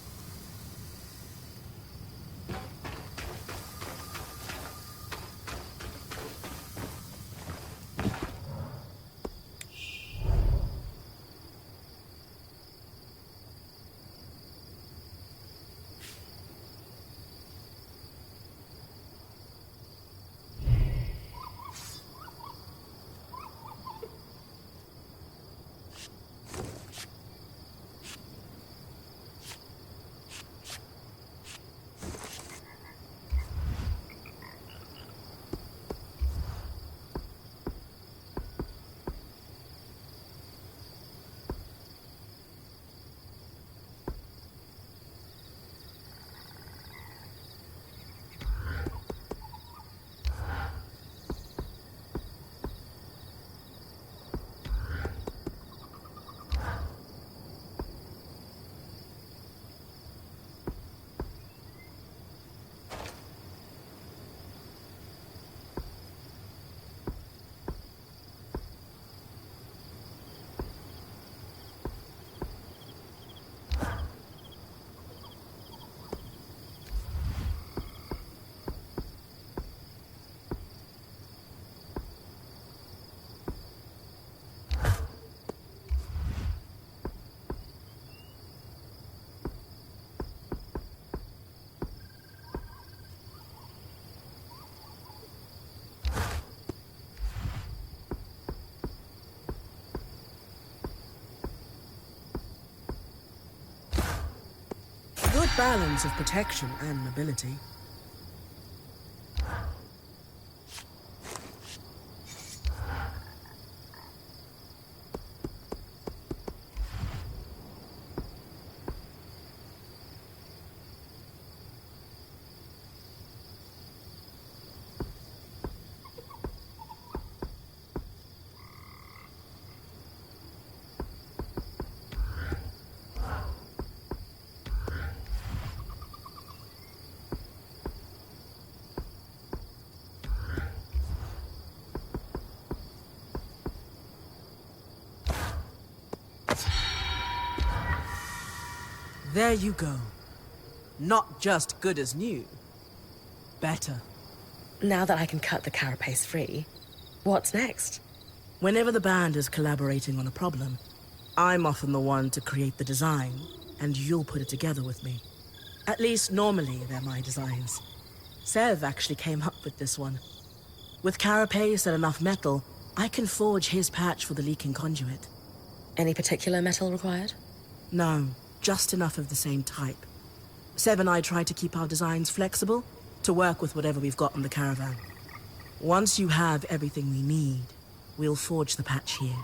Good balance of protection and mobility. There you go. Not just good as new, better. Now that I can cut the carapace free, what's next? Whenever the band is collaborating on a problem, I'm often the one to create the design, and you'll put it together with me. At least normally they're my designs. Sev actually came up with this one. With carapace and enough metal, I can forge his patch for the leaking conduit. Any particular metal required? No, just enough of the same type. Sev and I try to keep our designs flexible to work with whatever we've got in the caravan. Once you have everything we need, we'll forge the patch here.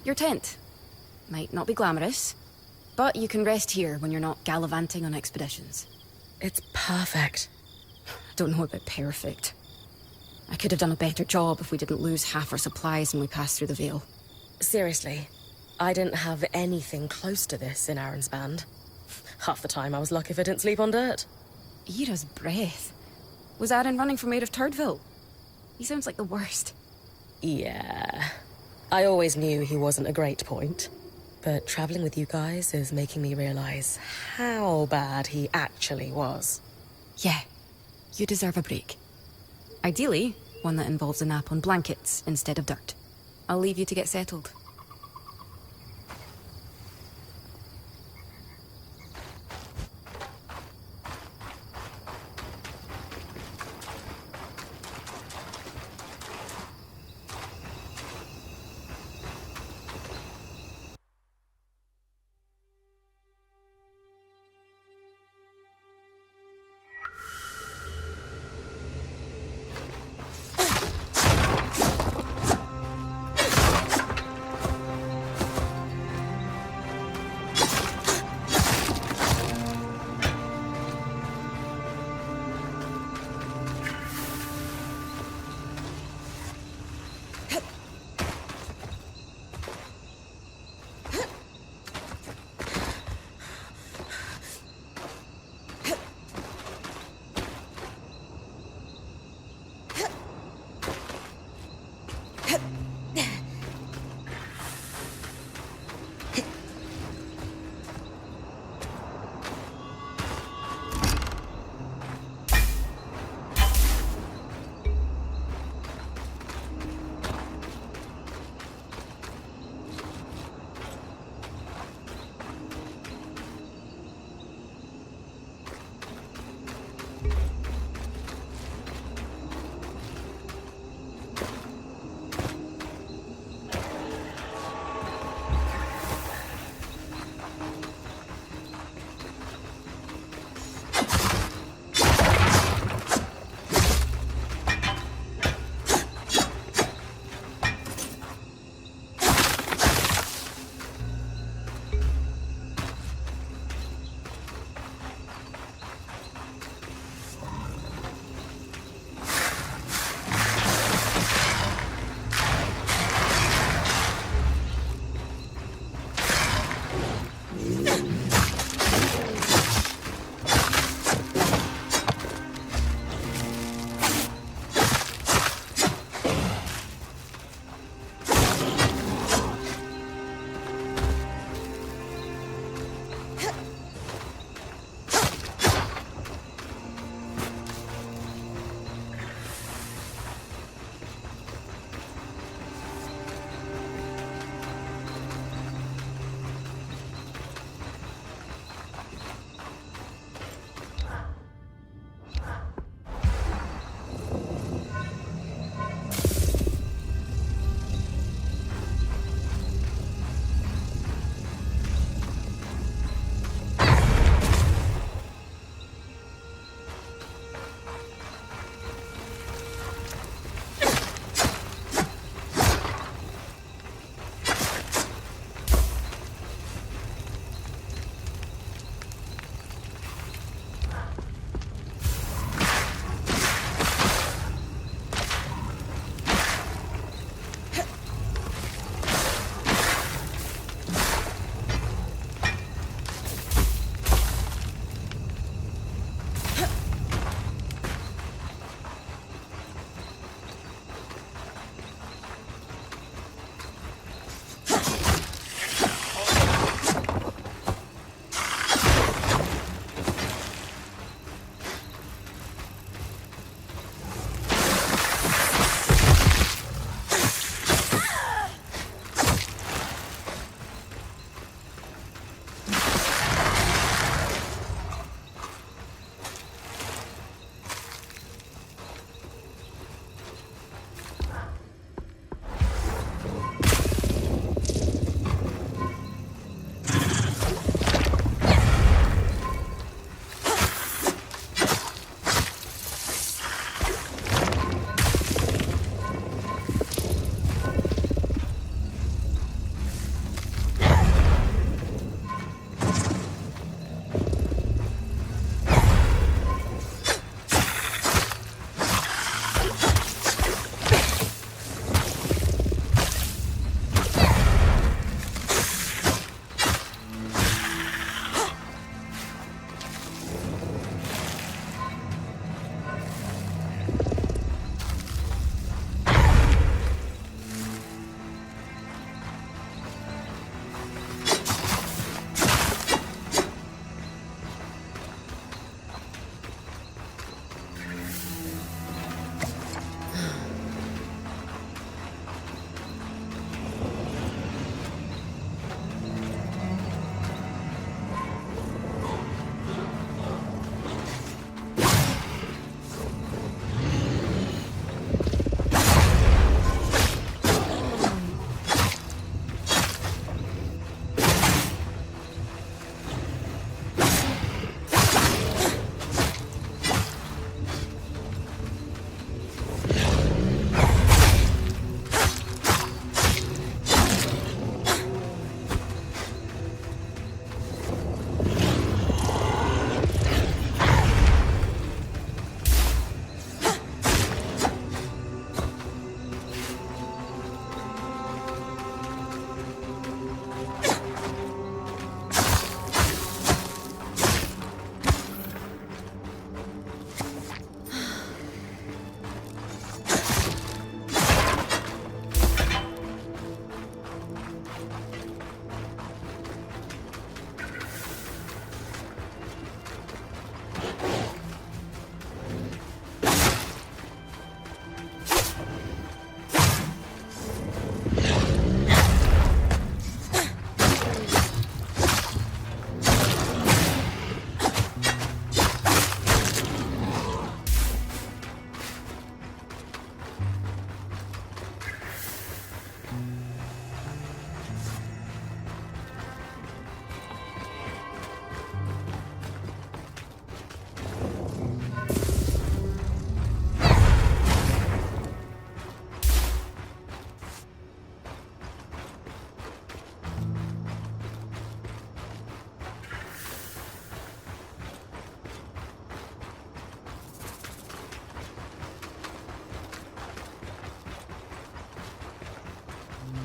Your tent. Might not be glamorous, but you can rest here when you're not gallivanting on expeditions. It's perfect. Don't know about perfect. I could have done a better job if we didn't lose half our supplies when we passed through the Veil. Seriously, I didn't have anything close to this in Aaron's band. Half the time I was lucky if I didn't sleep on dirt. Ira's breath. Was Aaron running from Maid of Turdville? He sounds like the worst. Yeah. I always knew he wasn't a great point. But traveling with you guys is making me realize how bad he actually was. Yeah, you deserve a break. Ideally, one that involves a nap on blankets instead of dirt. I'll leave you to get settled.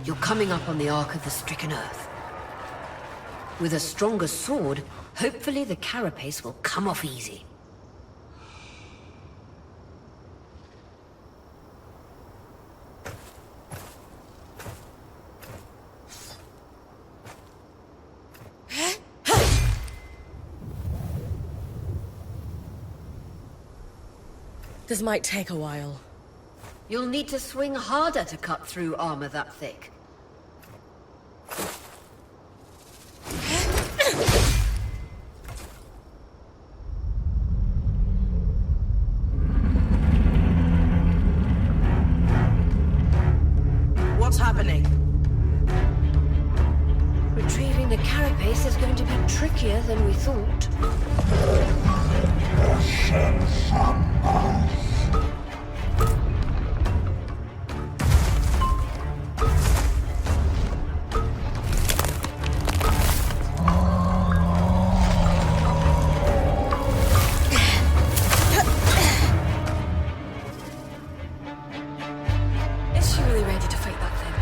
You're coming up on the Ark of the Stricken Earth. With a stronger sword, hopefully the carapace will come off easy. This might take a while. You'll need to swing harder to cut through armor that thick. What's happening? Retrieving the carapace is going to be trickier than we thought. Is she really ready to fight that thing?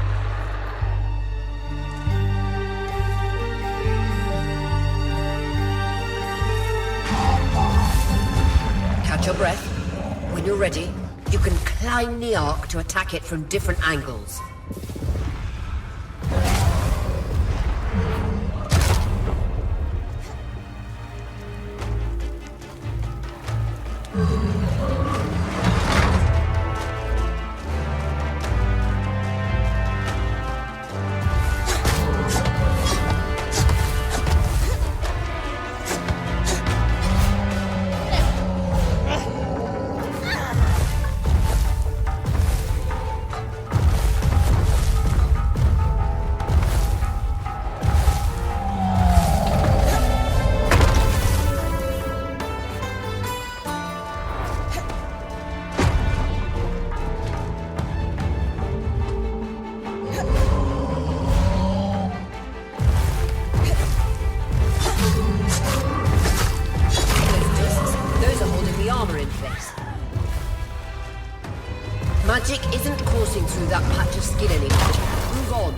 Catch your breath. When you're ready, you can climb the Ark to attack it from different angles. Magic isn't coursing through that patch of skin anymore. Move on.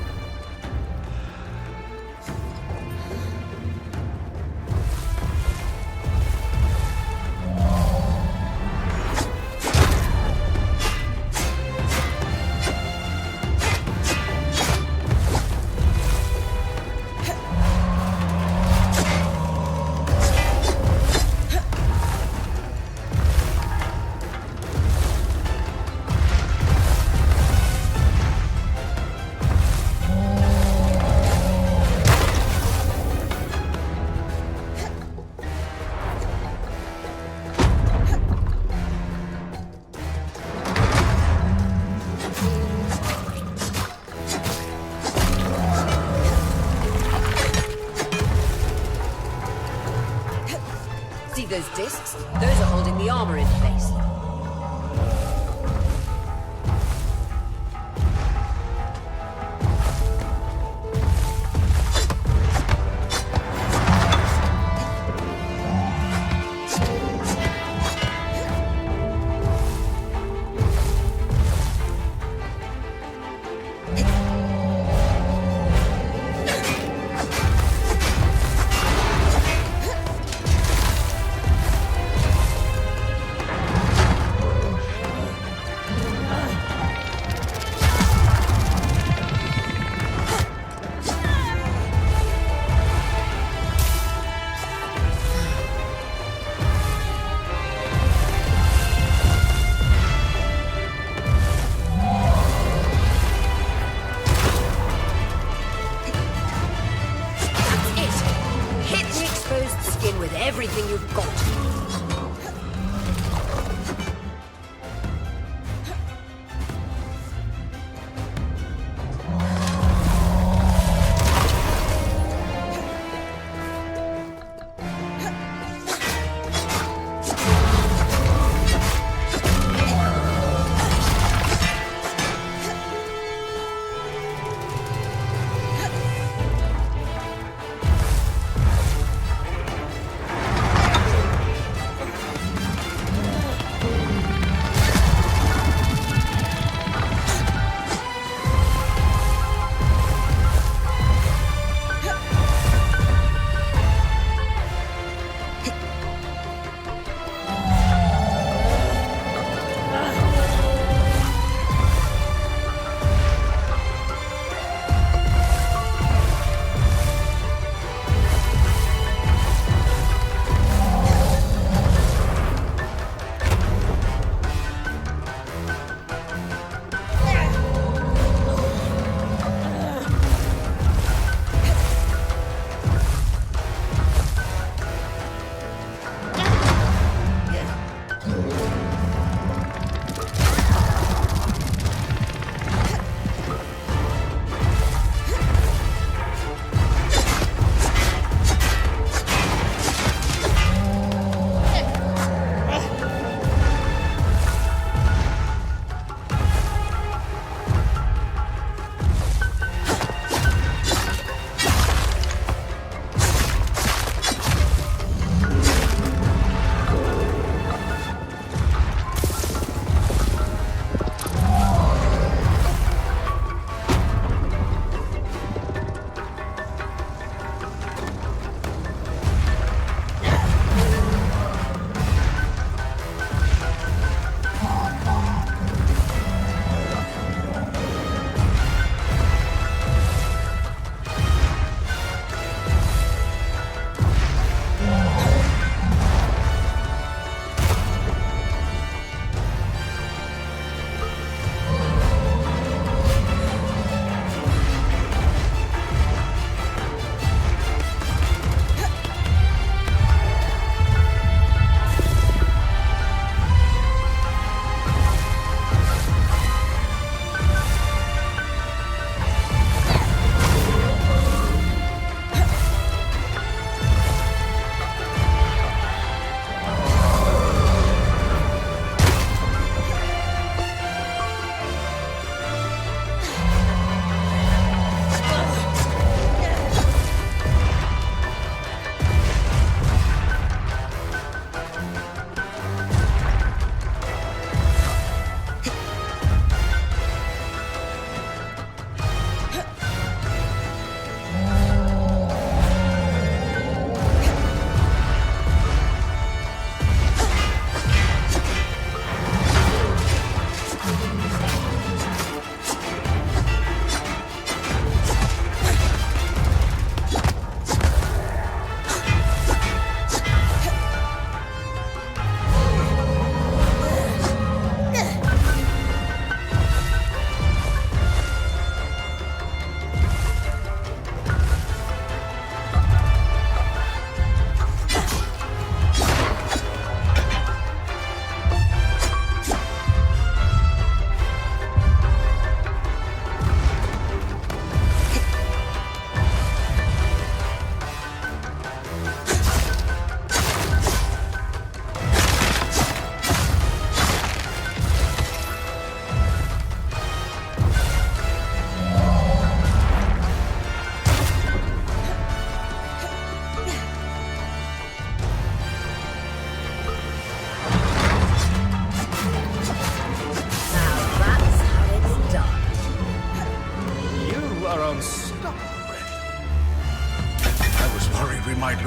See those discs? Those are holding the armor in place.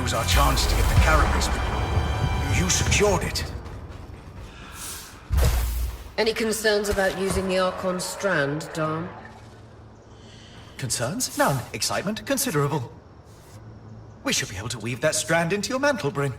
was our chance to get the carapace, but you secured it. Any concerns about using the Archon strand, Dom? Concerns? None. Excitement? Considerable. We should be able to weave that strand into your mantle, Bryn.